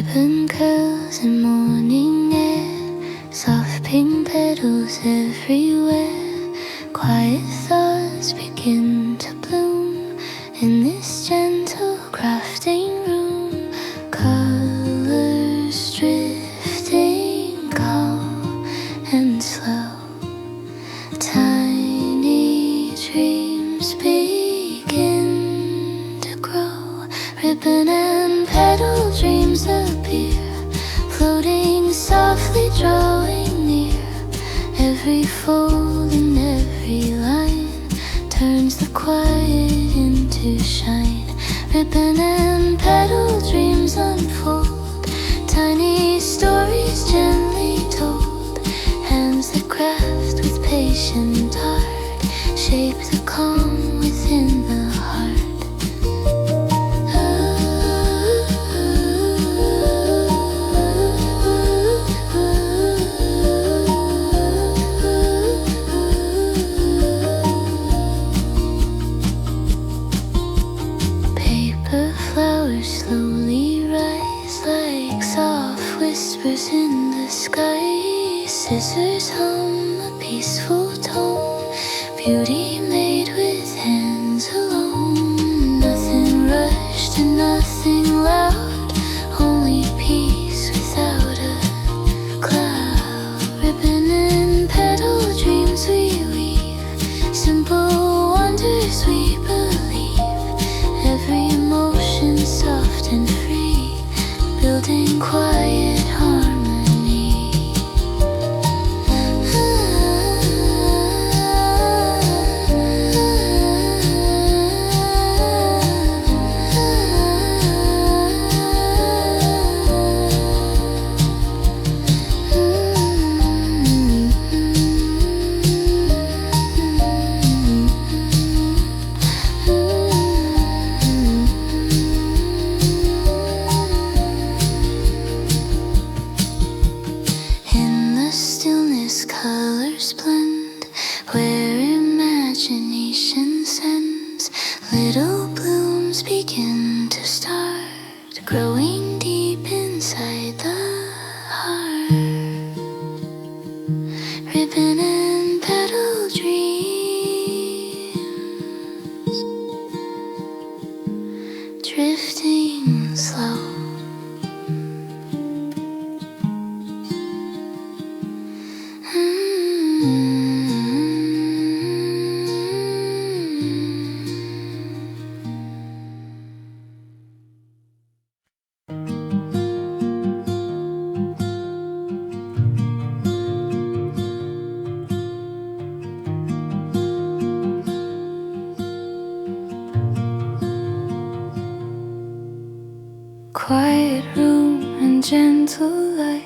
Ribbon curls in morning air, soft pink petals everywhere. Quiet thoughts begin to bloom in this gentle crafting room. Colors drifting calm and slow. Tiny dreams begin to grow. Ribbon and petal dreams appear, floating softly, drawing near. Every fold and every line turns the quiet into shine. Ribbon and petal dreams unfold, tiny stories gently told. Hands that craft with patient art shape the calm within the heart. Slowly rise like soft whispers in the sky. Scissors hum a peaceful tone, beauty made with hands alone. Nothing rushed and nothing loud, only peace without a cloud. Ribbon and petal dreams we weave, simple wonders we believe. Every emotion soft and free, building quiet harmony. Colors blend where imagination sends. Little blooms begin to start, growing deep inside the heart. Ribbon and petal dreams, drifting slow. Quiet room and gentle light,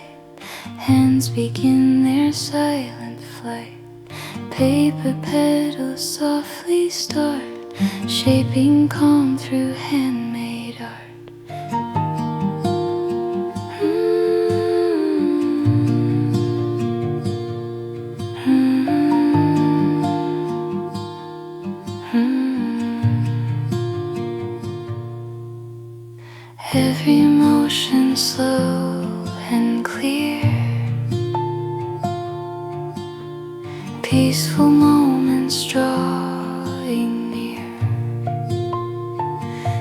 hands begin their silent flight. Paper petals softly start, shaping calm through handmade art. Every emotion slow and clear, peaceful moments drawing near.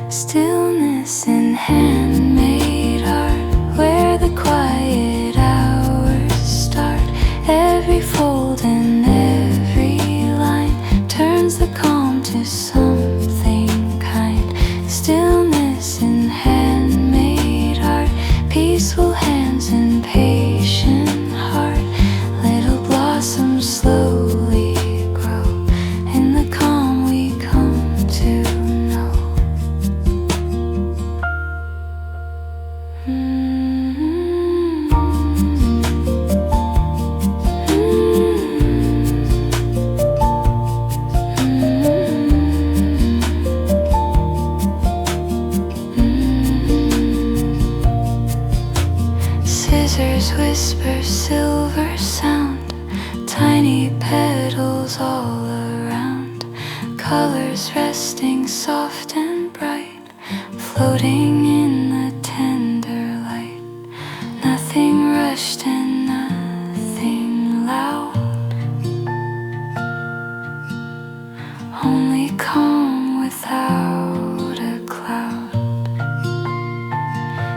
Stillness in handmade art, where the quiet hours start. Every fold and every line turns the calm to something kind. Stillness in handmade art, peaceful hands and patient heart. Little blossoms slowly grow in the calm we come to know. Scissors whisper silver sound, tiny petals all around. Colors resting soft and bright, floating in the tender light. hushed and nothing loud, only calm without a cloud.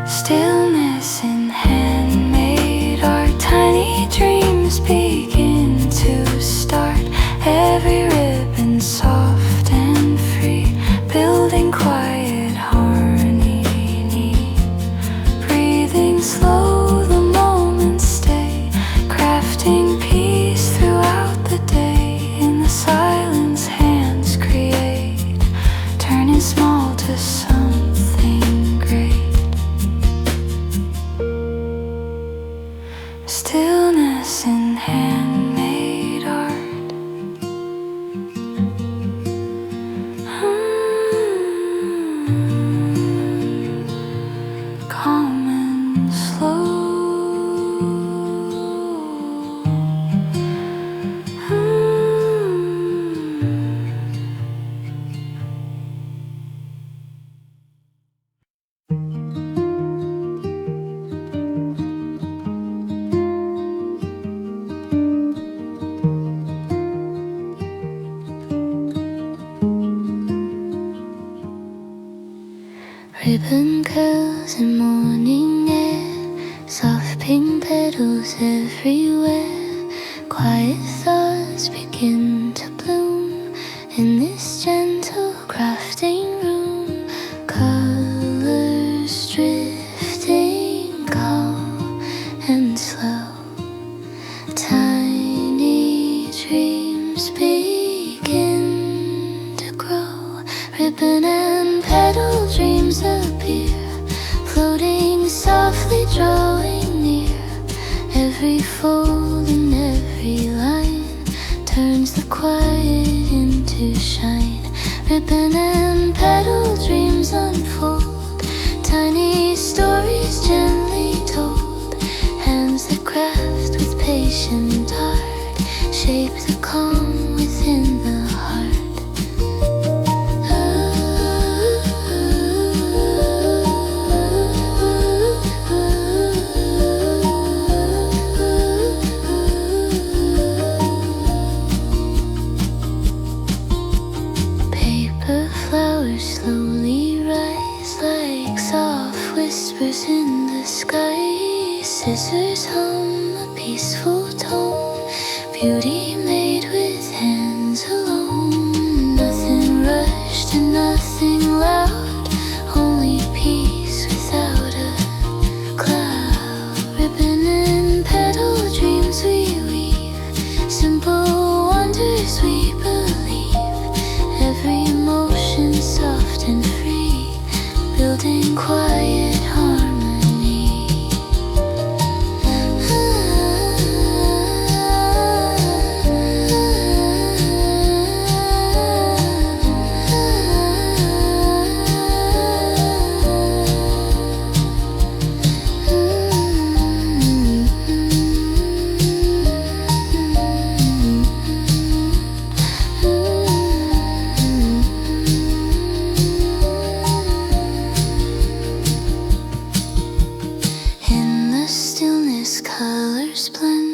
Stillness in handmade art, tiny dreams begin to start. Every ribbon soft and free, building quiet harmony. Breathing slow, the moments stay, crafting peace throughout the day. In the silence, hands create, turning small to something great. Stillness in handmade art. Calm and slow. Ribbon curls in morning air, soft pink petals everywhere. Quiet thoughts begin to bloom in this gentle crafting room. Colors drifting calm and slow. Tiny dreams begin to grow. Ribbon and petal dreams appear, floating softly, drawing near. Every fold and every line turns the quiet into shine. Ribbon and petal dreams unfold, tiny stories gently told. Hands that craft with patient art shape the calm within the heart. Slowly rise like soft whispers in the sky. Scissors hum a peaceful tone, beauty made with hands alone. Nothing rushed and nothing loud, only peace without a cloud. Ribbon and petal dreams we weave, simple wonders we believe. Every emotion soft and free, building quiet harmony. Colors blend,